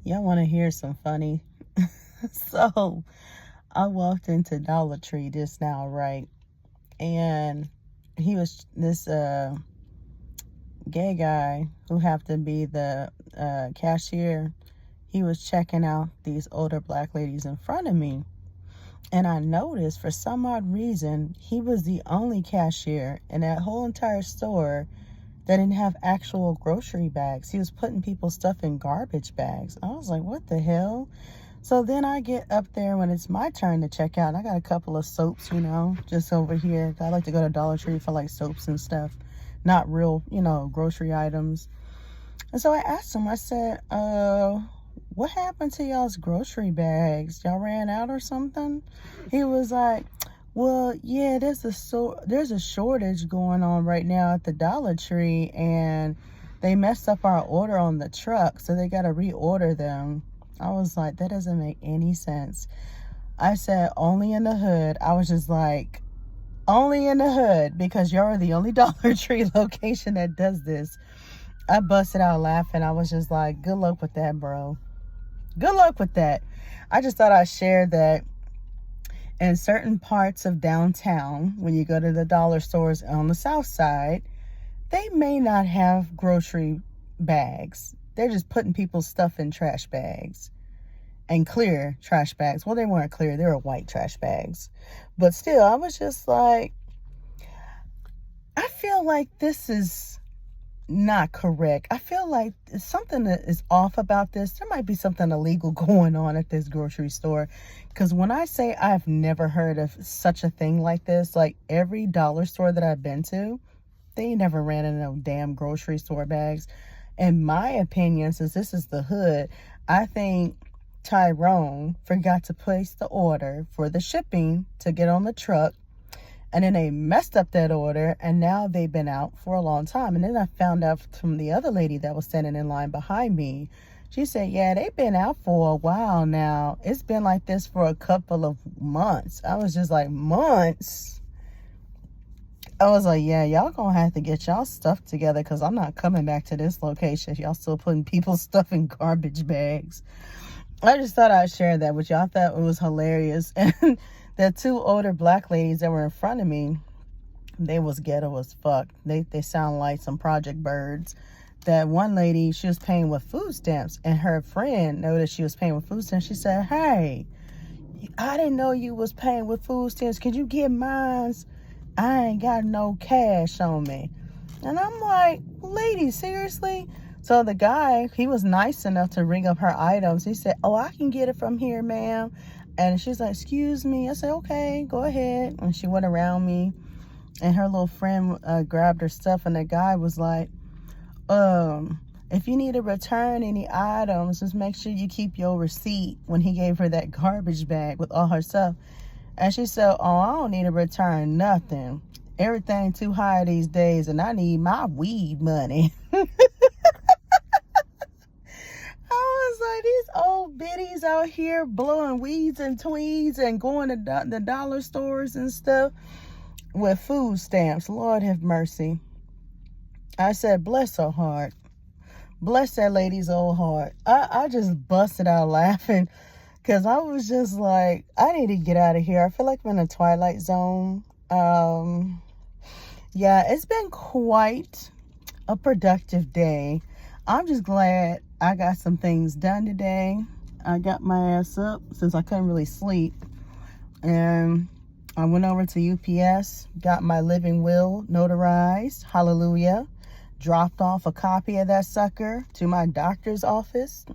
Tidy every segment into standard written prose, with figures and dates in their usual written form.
Y'all want to hear some funny? So, I walked into Dollar Tree just now, right? And he was this gay guy who happened to be the cashier. He was checking out these older black ladies in front of me. And I noticed for some odd reason, he was the only cashier in that whole entire store that didn't have actual grocery bags. He was putting people's stuff in garbage bags. I was like, what the hell? So then I get up there when it's my turn to check out. I got a couple of soaps, just over here. I like to go to Dollar Tree for like soaps and stuff, not real, grocery items. And so I asked him, I said, what happened to y'all's grocery bags? Y'all ran out or something? He was like, well, yeah, there's a shortage going on right now at the Dollar Tree, and they messed up our order on the truck, so they got to reorder them. I was like, that doesn't make any sense. I said, only in the hood. I was just like, only in the hood, because you're the only Dollar Tree location that does this. I busted out laughing. I was just like, good luck with that, bro. Good luck with that. I just thought I'd share that in certain parts of downtown, when you go to the dollar stores on the south side, they may not have grocery bags. They're just putting people's stuff in trash bags and clear trash bags. Well, they weren't clear. They were white trash bags. But still, I was just like, I feel like this is not correct. I feel like something that is off about this. There might be something illegal going on at this grocery store. Because when I say I've never heard of such a thing like this, like every dollar store that I've been to, they never ran in no damn grocery store bags. In my opinion, since this is the hood, I think Tyrone forgot to place the order for the shipping to get on the truck. And then they messed up that order, and now they've been out for a long time. And then I found out from the other lady that was standing in line behind me. She said, yeah, they've been out for a while now. It's been like this for a couple of months. I was just like, months? I was like, yeah, y'all gonna have to get y'all stuff together, because I'm not coming back to this location. Y'all still putting people's stuff in garbage bags. I just thought I'd share that with y'all. I thought it was hilarious. And the two older black ladies that were in front of me, they was ghetto as fuck. They sound like some Project Birds. That one lady, she was paying with food stamps, and her friend noticed she was paying with food stamps. She said, hey, I didn't know you was paying with food stamps. Could you get mine? I ain't got no cash on me. And I'm like, lady, seriously? So the guy, he was nice enough to ring up her items. He said, oh, I can get it from here, ma'am. And she's like, excuse me. I said, okay, go ahead. And she went around me, and her little friend grabbed her stuff. And the guy was like, if you need to return any items, just make sure you keep your receipt, when he gave her that garbage bag with all her stuff. And she said, oh, I don't need to return nothing. Everything too high these days, and I need my weed money. I was like, these old biddies out here blowing weeds and tweeds and going to the dollar stores and stuff with food stamps. Lord have mercy. I said, bless her heart. Bless that lady's old heart. I just busted out laughing, because I was just like, I need to get out of here. I feel like I'm in a twilight zone. Yeah, it's been quite a productive day. I'm just glad I got some things done today. I got my ass up since I couldn't really sleep. And I went over to UPS, got my living will notarized. Hallelujah. Dropped off a copy of that sucker to my doctor's office.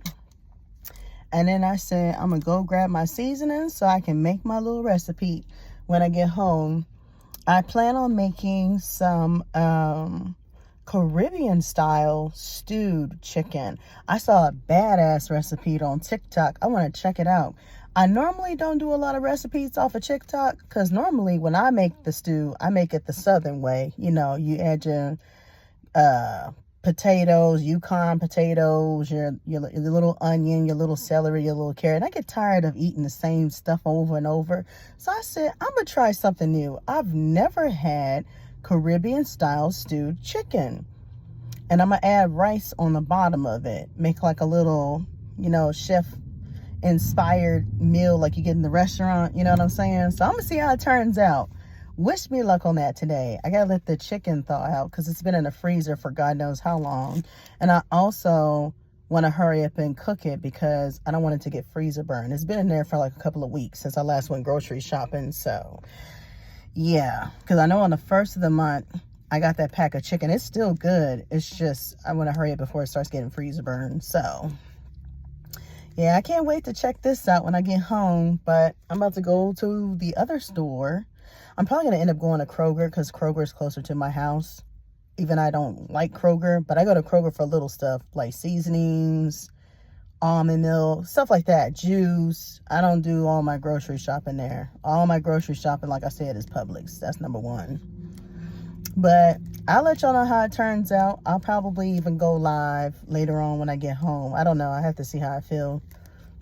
And then I said, I'm going to go grab my seasonings so I can make my little recipe when I get home. I plan on making some Caribbean style stewed chicken. I saw a badass recipe on TikTok. I want to check it out. I normally don't do a lot of recipes off of TikTok, because normally when I make the stew, I make it the southern way. You add your potatoes, Yukon potatoes, your little onion, your little celery, your little carrot. I get tired of eating the same stuff over and over. So I said, I'm going to try something new. I've never had Caribbean style stewed chicken. And I'm going to add rice on the bottom of it. Make like a little you know, chef inspired meal like you get in the restaurant, you know what I'm saying? So I'm gonna see how it turns out. Wish me luck on that today. I gotta let the chicken thaw out because it's been in the freezer for God knows how long. And I also want to hurry up and cook it because I don't want it to get freezer burn. It's been in there for like a couple of weeks since I last went grocery shopping. So yeah, because I know on the 1st of the month I got that pack of chicken. It's still good. It's just I want to hurry up before it starts getting freezer burn. So yeah, I can't wait to check this out when I get home. But I'm about to go to the other store. I'm probably going to end up going to Kroger because Kroger is closer to my house. Even I don't like Kroger, but I go to Kroger for little stuff like seasonings, almond milk, stuff like that, juice. I don't do all my grocery shopping there. All my grocery shopping, like I said, is Publix. That's number one. But I'll let y'all know how it turns out. I'll probably even go live later on when I get home. I don't know. I have to see how I feel.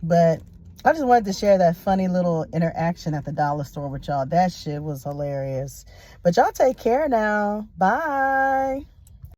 But I just wanted to share that funny little interaction at the dollar store with y'all. That shit was hilarious. But y'all take care now. Bye.